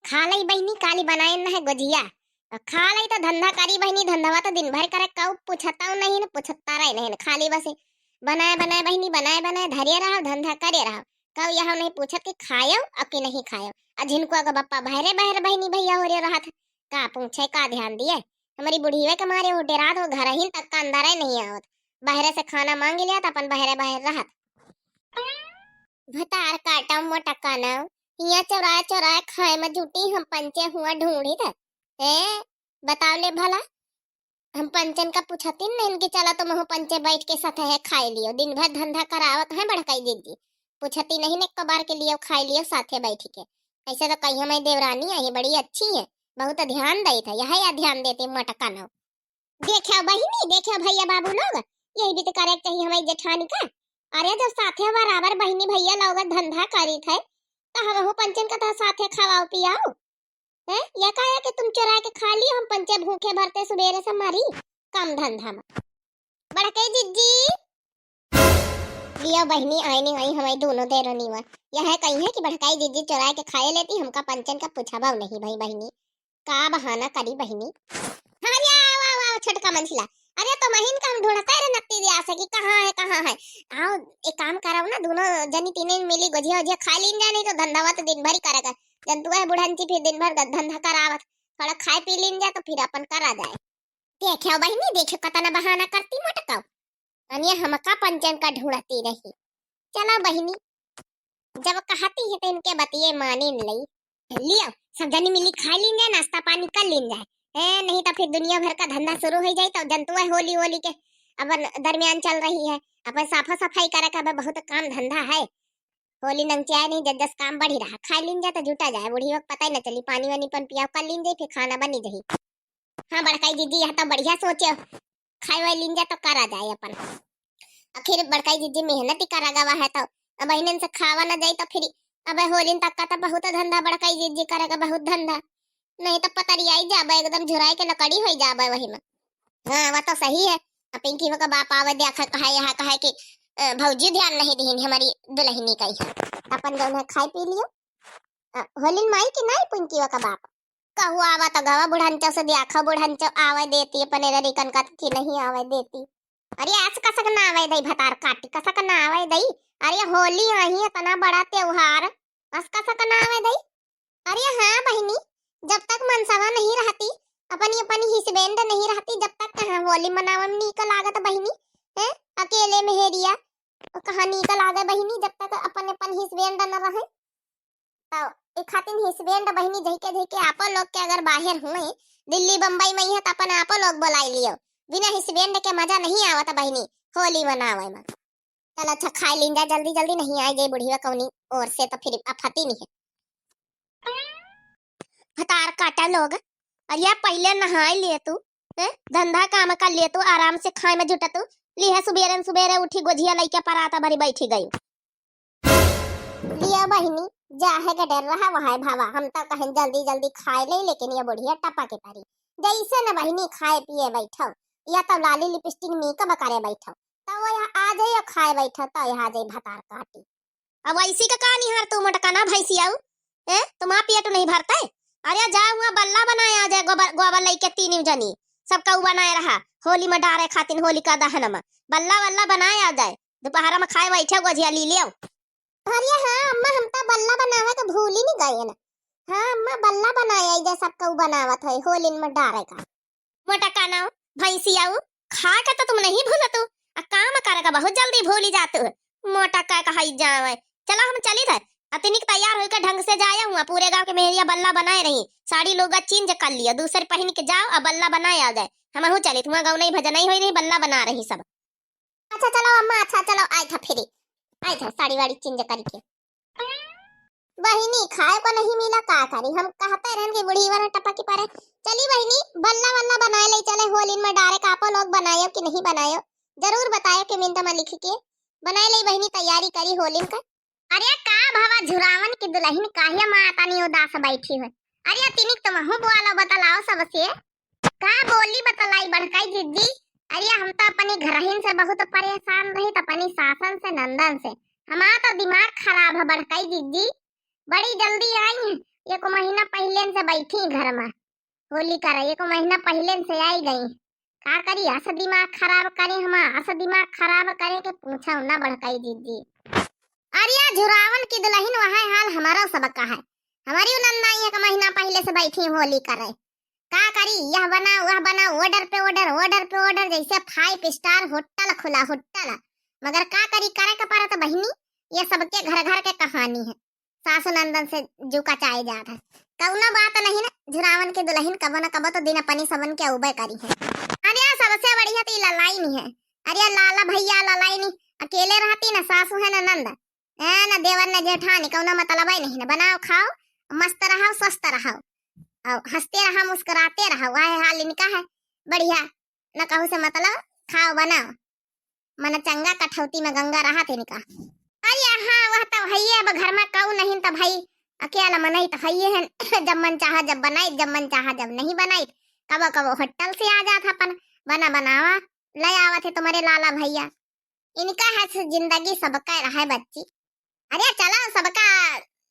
खा लई बहनी काली बनाए न है गुजिया। खा लई तो धंधा करी बहनी, धंधावा तो दिन भर करे, कऊ पूछता नहीं न, पूछता रहे नहीं न, खाली बस बनाए बनाए बहनी, बनाए बनाए धरिए रहो, धंधा करे रहो। कऊ यह नहीं पूछत कि खायो अब कि नहीं खायो। जिनको अगर बप्पा बहरे बहरे बहनी भैया हो रे रहा था, का पूछे का ध्यान दिए। हमारी बुढ़ीवे के मारे वो डेरा तो घर ही तक का अंदर ही नहीं आवत। बहरे से खाना मांग लिया तो अपन बहरे बहरे रहा। भतार काटा मोटा काना यहाँ चौराया चौराया खाए में जुटी, हम पंचे हुआ ढूंढी था। ए बताओ ले भला, हम पंचन का पूछती नहीं इनके, चला तो महु पंचे बैठ के साथ है खाए लियो, दिन भर धंधा करावत है बड़काई दीदी। पूछती नहीं ने कबार के लिए खाए लियो साथे बैठ के। ऐसे तो कही हमारी देवरानी है, बड़ी अच्छी है, बहुत ध्यान दई था, यह या ध्यान देते मोटा काना। देखा बहिनी, देखा भैया बाबू लोग, यही भी तो करे चाहिए हमारी जेठानी का। अरे जब साथे बराबर बहनी भैया लोग धंधा करी थे तो हम पंचन का तो साथे खवाओ पियाओ है। या काया कि तुम चुरा के खा लियो, हम पंचे भूखे भरते सुबेरे से मारी कम धंधा में। बड़के जिज्जी लियो बहनी आई नहीं आई हमारी दोनों देरनी में। यह है कहीं है कि बड़काई जिज्जी चुरा के खाए लेती, हमका पंचन का पूछा भाव नहीं भाई बहनी का बहाना करी बहनी। हाँ या वाह वाह छोटका मंसला, अरे तो महीन का हम ढूंढता है नत्ती दिया से कि कहाँ है। आओ एक काम कराओ ना, दोनों जनी तीन मिली गुजिया उजिया खा लीन जा, नहीं तो धंधावा तो दिन भर ही करेगा। जब तू है बुढ़ानची फिर दिन भर धंधा करावत, थोड़ा खाए पी लीन जा तो फिर अपन करा जाए। देखो बहनी देखो कतना बहाना करती मोटकाओ, अनिया हमका पंचन का ढूंढती रही। चलो बहनी जब कहती है तो इनके बतिये माने लई लियो, सब जनी मिली खा लीन जाए, नाश्ता पानी कर लीन जाए। नहीं तो फिर दुनिया भर का धंधा शुरू हो जाए। तो जंतु है होली होली के अपन दरमियान चल रही है, अपन साफा सफाई करे का बहुत काम धंधा है। होली नंगचाए नहीं, जब 10 काम बढ़ी रहा, खा लीन जाए तो जुटा जाए, बूढ़ी वक्त पता ही न चली, पानी वानी पन पिया कर लीन जाए, फिर खाना बनी जाए। हाँ बड़काई दीदी यह तो बढ़िया सोचे, खाए वाई लीन जाए तो करा जाए अपन। आखिर बड़काई दीदी मेहनत ही करा गवा है, तो अब बहनन से खावा न जाए तो फिर अब होली तक का तो बहुत धंधा बड़काई दीदी करेगा, बहुत धंधा। नहीं तो पता नहीं आई जाबा एकदम झुराए के लकड़ी हो जाबा वही में। हाँ वो तो सही है। पिंकी का बाप आवे देखा कहा यहाँ कहा कि भौजी ध्यान नहीं दी हमारी दुल्हनी का ही अपन जो है खाई पी लियो। होलिन माई की नहीं पिंकी का बाप कहू आवा तो गवा बुढ़ांचा से देखा, बुढ़ांचा आवे देती अपन रिकन का की नहीं आवे देती। अरे आज कसक ना आवे दई भतार काटी, कसक ना आवे दई। अरे होली आई इतना बड़ा त्योहार, बस कसक ना आवे दई। अरे हाँ बहनी जब तक मनसावा नहीं रहती, अपनी अपनी हिस्बेंड नहीं रहती, जब तक कहाँ होली मनावे में नीक लागत बहनी है। अकेले में हेरिया कहाँ नीक लागे बहनी, जब तक अपन अपन हिस्बेंड न रहे। तो एक खातिर हिस्बेंड बहनी झइके झइके आपन लोग के अगर बाहर हुए दिल्ली बम्बई में है तो अपन आपन लोग बुलाई लियो, बिना हिस्बेंड के मजा नहीं आवत बहनी होली मनावे में। चल अच्छा खाए लीन जा, जल्दी जल्दी नहीं आए जे बुढ़िया कौनी और से तो फिर अफती नहीं है। भतार काटा लोग, अरे पहले नहाए लिए तू है, धंधा काम कर लिए तू, आराम से खाए में जुटा तू लिया, सुबेरे सुबेरे उठी गोझिया लइके पराता भरी बैठी गई लिया बहनी जा है के डर रहा वहां भावा। हम तो कहें जल्दी जल्दी खाए ले, लेकिन ये बुढ़िया टपा के पारी जैसे न बहनी खाए पिए बैठो या तो लाली लिपस्टिक मेकअप करे बैठो, तो वो यहाँ आ जाए खाए बैठो तो यहाँ जाए भतार काटी। अब ऐसी का कहानी हार तू मोटकाना भैंसिया है, तुम आप पेट नहीं भरता है। अरे जा हुआ बल्ला बनाया आ जाए, गोबर लेके 3 जनी सबका बनाए रहा होली में डारे खातिर, होली का दहन में बल्ला वल्ला बनाए आ जाए, दोपहर में खाए बैठे गोजिया ली लियो। अरे हाँ अम्मा हम तो बल्ला बनावे तो भूल ही नहीं गए ना। हाँ अम्मा बल्ला बनाया जा सबका बनावत है होली में डारे का। मोटा काना भैंसिया खा के तो तुम नहीं भूलत, काम करेगा बहुत जल्दी भूल ही जाते हो। मोटा का कहा जावे, चलो हम चली थे अतनिक तैयार होकर ढंग से जाया हुआ, पूरे गांव के मेहरिया बल्ला बनाए रही, साड़ी लोग चेंज कर लिया, दूसरे पहन के जाओ अब बल्ला बनाए आ जाए। हम हो चले तुम्हारा गाँव नहीं भजन नहीं हुई, नहीं बल्ला बना रही सब। अच्छा चलो अम्मा, अच्छा चलो आए था फिर आए था साड़ी वाड़ी चेंज करके। बहिनी खाए को नहीं मिला का करी, हम कहते रहन की बुढ़ी वाला टपा की पारे। चली बहिनी बल्ला वल्ला बनाए ले चले, होली में डारे का आपो लोग बनायो कि नहीं बनायो जरूर बतायो कि मिनट में लिख के बनाए ले बहिनी, तैयारी करी होली का। अरे का भावा झुरावन की दुल्हन काहे माता नहीं उदास बैठी है। अरे तिनिक तुम हो बोला बतलाओ सबसे का बोली बतलाई बड़काई जिद्दी। अरे हम तो अपने घरहिन से बहुत परेशान रही, तो अपनी सासन से नंदन से हमारा तो दिमाग खराब है बड़काई जिद्दी। बड़ी जल्दी आई एक महीना पहले से बैठी घर में होली कर एक महीना पहले से आई गई। का करी ऐसा दिमाग खराब करे हम ऐसा दिमाग खराब करे के पूछो ना बड़काई दीदी। अरे झुरावन की दुल्हन वहाँ हाल हमारा सबका है। हमारी नंदा एक महीना पहले से बैठी होली करे। का करी यह बना वह बना ऑर्डर पे ऑर्डर जैसे 5 स्टार होटल खुला होटल। मगर का करी करे के पारा तो बहनी ये सबके घर के कहानी है। सासु नंदन से जुका चाहे जात है कौनो बात नहीं ना। झुरावन के दुल्हन कबो न कबो तो दिन अपनी सबन के उबे करी है। अरे सबसे बढ़िया तो ललाई नहीं है। अरे लाला भैया ललाई नहीं अकेले रहती ना सासू है ना नंद है ना देवर न जेठानी कौनो मतलब ही नहीं ना। बनाओ खाओ मस्त रहो स्वस्थ रहो और हंसते रहो मुस्कुराते रहो। वह हाल इनका है बढ़िया न कहू से मतलब खाओ बनाओ मन चंगा कठौती में गंगा रहा थे इनका। अरे हाँ वह तो भैया अब घर में कहू नहीं तो भाई अकेला मनाई तो है है। जब मन चाहा जब बनाई जब मन चाहा जब नहीं बनाई कबो कबो होटल से आ जाता अपन बना बनावा ले आवा थे तुम्हारे लाला भैया। इनका है जिंदगी सबका रहा है बच्ची। अरे चलो सबका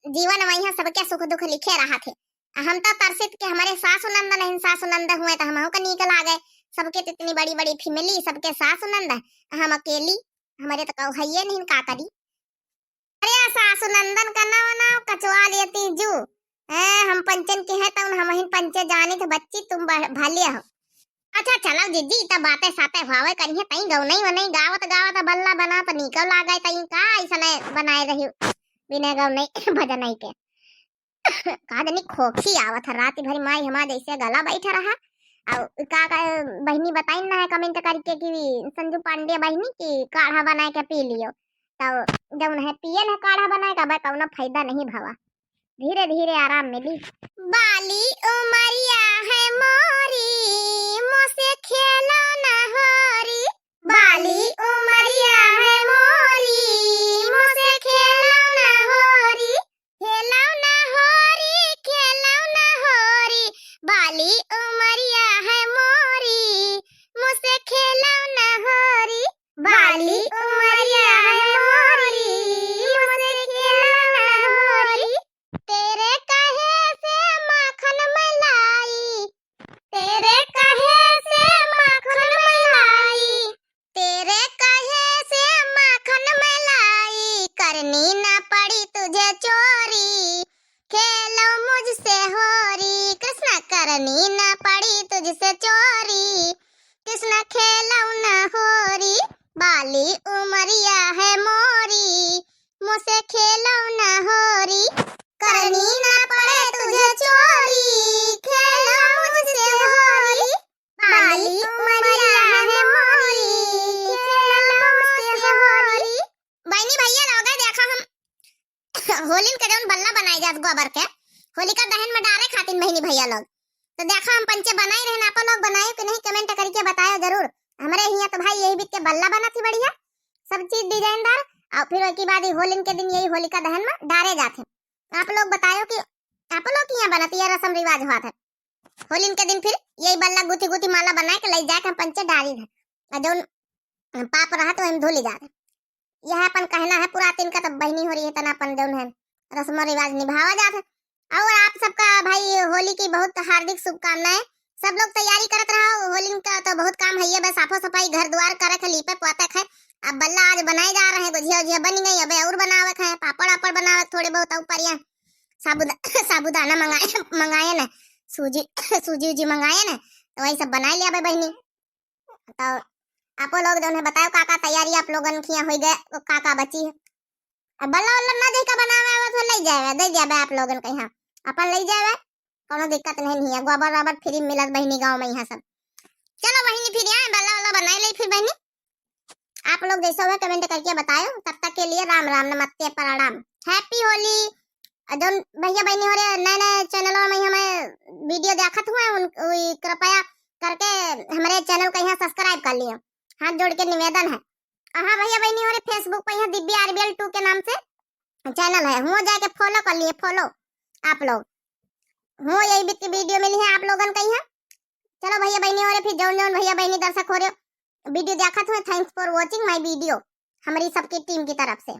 जीवन वही सबके सुख दुख लिखे रहा थे। हम तो तरसित के हमारे सासु नंद नहीं सासु नंद हुए तो हम का निकल आ गए। सबके तो इतनी बड़ी बड़ी फैमिली सबके सासु नंद हम अकेली हमारे तो कहू है नहीं का करी। अरे सासु नंदन का नाव कचवा लेती जू हम पंचन के हैं तो हम ही पंचे जाने थे बच्ची तुम भालिया हो। अच्छा चलो दीदी तब बातें साते भावे करिए तई गौ नहीं वही गावत गावत बल्ला बना तो निकल आ गए तई का ऐसा बनाए रही बिना गौ नहीं भजन नहीं के। का दनी खोखी आवत रात भरी माई हमारा जैसे गला बैठा रहा और का बहनी बताई ना है कमेंट करके कि संजू पांडे बहनी की काढ़ा बना के पी लियो तो जब है पियल है काढ़ा बनाएगा भाई कौनो फायदा नहीं भवा धीरे धीरे आराम मिली। बाली उमरिया है मोरी मोसे खेलो न होरी। बाली उमरिया है मोरी मोसे खेलो न होरी खेलो न होरी खेलो न होरी। बाली उमरिया है मोरी मुझसे खेलो न होरी। बाली उमरिया है मोरी मुझसे खेलो न होरी। तेरे कहे से माखन मलाई तेरे कहे से माखन मलाई तेरे कहे से माखन मलाई करनी न पड़ी तुझे चोरी खेलो मुझसे होरी। कृष्ण करनी न पड़ी तुझसे चोरी कृष्ण खेलो न होरी। बाली उमरिया है मोरी मुझसे खेलो न होरी करनी न पड़े तुझे चोरी खेलो मुझसे होरी। बाली उमरिया है मोरी खेलो मुझसे होरी। बहनी भैया लोग देखा हम होली के जौन बल्ला बनाए जात गोबर के होलिका दहन में डाले खातिन बहनी भैया लोग तो देखा हम पंचे बनाए रहे आप लोग बनाए कि नहीं कमेंट करके बताओ जरूर। हमारे यहाँ तो भाई यही बीत के बल्ला बना थी बढ़िया सब चीज डिजाइनदार और फिर उसके बाद होली के दिन यही होलिका दहन में डाले जाते। आप लोग बताओ कि आप लोग यहाँ बनाती है रस्म रिवाज हुआ था होली के दिन फिर यही बल्ला गुथी गुथी माला बना के ले जाके हम पंचे डाली थे जो पाप रहा तो हम धो ले जाते। यह अपन कहना है पुरातन का तब बहनी हो रही है तना अपन जो है रस्म रिवाज निभावा जाता। और आप सबका भाई होली की बहुत हार्दिक शुभकामनाएं। सब लोग तैयारी करत रहो होली का तो बहुत काम है बस साफो सफाई घर द्वार करे के लीपे पोते है। अब बल्ला आज बनाए जा रहे हैं गुजिया उजिया बन गई अब और बनावे है पापड़ वापड़ बनावे थोड़े बहुत ऊपर या साबुदाना मंगाए ना सूजी उजी मंगाए ना तो वही सब बना लिया बहनी। तो आप लोग जो है बताओ काका तैयारी आप लोगन की हो गए काका बची है। अब बल्ला वल्ला ना देखा बनावे तो ले जाए दे जाए आप लोगन के यहाँ अपन ले जाए कोनो दिक्कत नहीं है गोबर राबर फ्री मिलत बहनी गांव में यहाँ सब। चलो बहनी फिर यहाँ बल्ला वाला बनाए ले फिर बहनी आप लोग जैसा हुआ कमेंट करके बताओ। तब तक के लिए राम राम नमस्ते प्रणाम हैप्पी होली। जो भैया बहनी हो रहे नए नए चैनलों में हमें वीडियो देखत हुए कृपया करके हमारे चैनल को यहाँ सब्सक्राइब कर लियो हाथ जोड़ के निवेदन है। हाँ भैया बहनी हो रहे फेसबुक पर यहाँ दिव्या RBL 2 के नाम से चैनल है वो जाके फॉलो कर लिए फॉलो आप लोग हो यही बीती वीडियो मिली है आप लोगन का यहाँ। चलो भैया बहनी हो रहे फिर जौन जौन भैया बहनी दर्शक हो रहे वीडियो देखत हुए thanks for watching my video हमारी सबकी टीम की तरफ से।